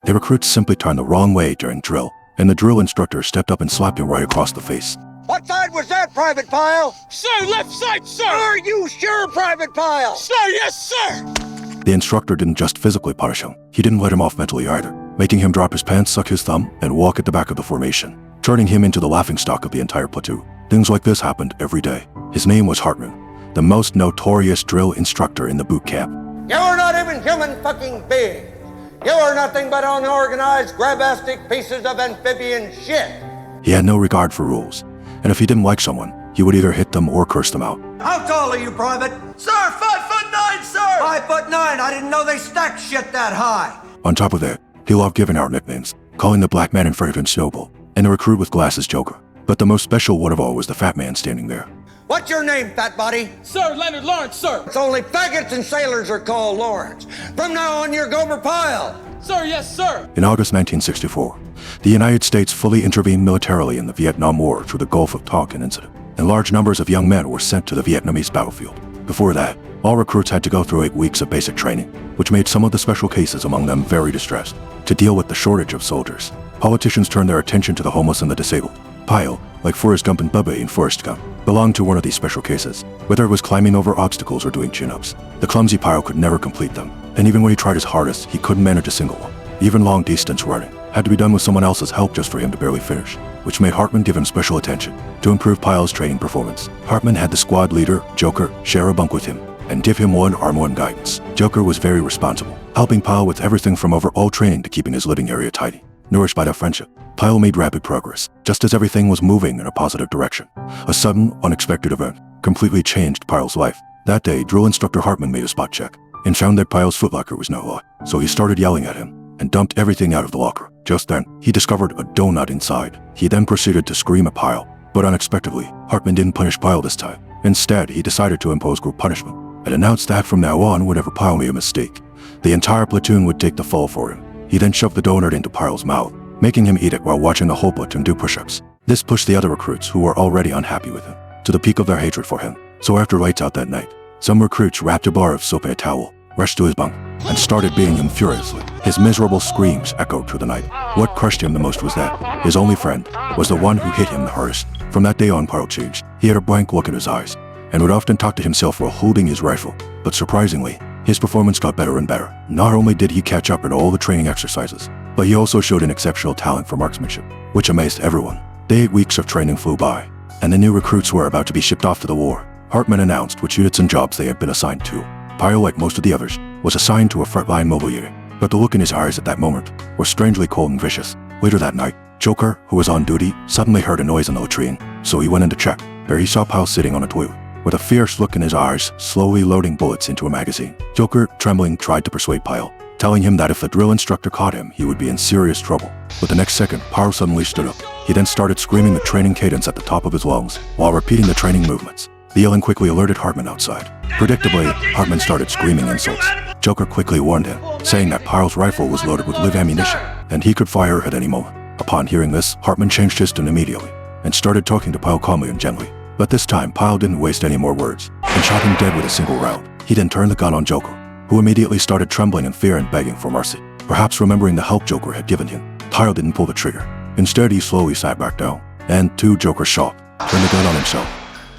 The recruits simply turned the wrong way during drill, and the drill instructor stepped up and slapped him right across the face. What side was that, Private Pyle? Sir, left side, sir! Are you sure, Private Pyle? Sir, yes, sir! The instructor didn't just physically punish him, he didn't let him off mentally either, making him drop his pants, suck his thumb, and walk at the back of the formation, turning him into the laughingstock of the entire platoon. Things like this happened every day. His name was Hartman, the most notorious drill instructor in the boot camp. You're not even human fucking beings. You are nothing but unorganized, grabastic pieces of amphibian shit. He had no regard for rules, and if he didn't like someone, he would either hit them or curse them out. How tall are you, Private? Sir, 5'9", sir! 5'9". I didn't know they stacked shit that high. On top of that, he loved giving out nicknames, calling the black man in front of him Snowball, and the recruit with glasses Joker. But the most special one of all was the fat man standing there. What's your name, fat body? Sir, Leonard Lawrence, sir! It's only faggots and sailors are called Lawrence. From now on, you're Gomer Pyle. Sir, yes, sir! In August 1964, the United States fully intervened militarily in the Vietnam War through the Gulf of Tonkin incident, and large numbers of young men were sent to the Vietnamese battlefield. Before that, all recruits had to go through 8 weeks of basic training, which made some of the special cases among them very distressed. To deal with the shortage of soldiers, politicians turned their attention to the homeless and the disabled. Pyle, like Forrest Gump and Bubba in Forrest Gump, belonged to one of these special cases. Whether it was climbing over obstacles or doing chin-ups, the clumsy Pyle could never complete them, and even when he tried his hardest, he couldn't manage a single one. Even long-distance running had to be done with someone else's help just for him to barely finish, which made Hartman give him special attention. To improve Pyle's training performance, Hartman had the squad leader, Joker, share a bunk with him and give him one-on-one guidance. Joker was very responsible, helping Pyle with everything from overall training to keeping his living area tidy. Nourished by their friendship, Pyle made rapid progress, just as everything was moving in a positive direction. A sudden, unexpected event completely changed Pyle's life. That day, drill instructor Hartman made a spot check and found that Pyle's footlocker was no lock, so he started yelling at him and dumped everything out of the locker. Just then, he discovered a donut inside. He then proceeded to scream at Pyle, but unexpectedly, Hartman didn't punish Pyle this time. Instead, he decided to impose group punishment and announced that from now on, whenever Pyle made a mistake, the entire platoon would take the fall for him. He then shoved the donut into Pyle's mouth, making him eat it while watching the whole platoon do push-ups. This pushed the other recruits, who were already unhappy with him, to the peak of their hatred for him. So after lights out that night, some recruits wrapped a bar of soap in a towel, rushed to his bunk, and started beating him furiously. His miserable screams echoed through the night. What crushed him the most was that his only friend was the one who hit him the hardest. From that day on, Pyle changed. He had a blank look in his eyes, and would often talk to himself while holding his rifle. But surprisingly, his performance got better and better. Not only did he catch up in all the training exercises, but he also showed an exceptional talent for marksmanship, which amazed everyone. The 8 weeks of training flew by, and the new recruits were about to be shipped off to the war. Hartman announced which units and jobs they had been assigned to. Pyle, like most of the others, was assigned to a frontline mobile unit, but the look in his eyes at that moment was strangely cold and vicious. Later that night, Joker, who was on duty, suddenly heard a noise in the latrine, so he went in to check. There he saw Pyle sitting on a toilet, with a fierce look in his eyes, slowly loading bullets into a magazine. Joker, trembling, tried to persuade Pyle, telling him that if the drill instructor caught him, he would be in serious trouble. But the next second, Pyle suddenly stood up. He then started screaming the training cadence at the top of his lungs, while repeating the training movements. The yelling quickly alerted Hartman outside. Predictably, Hartman started screaming insults. Joker quickly warned him, saying that Pyle's rifle was loaded with live ammunition, and he could fire at any moment. Upon hearing this, Hartman changed his tone immediately, and started talking to Pyle calmly and gently. But this time, Pyle didn't waste any more words, and shot him dead with a single round. He then turned the gun on Joker, who immediately started trembling in fear and begging for mercy. Perhaps remembering the help Joker had given him, Pyle didn't pull the trigger. Instead, he slowly sat back down, and to Joker's shock, turned the gun on himself.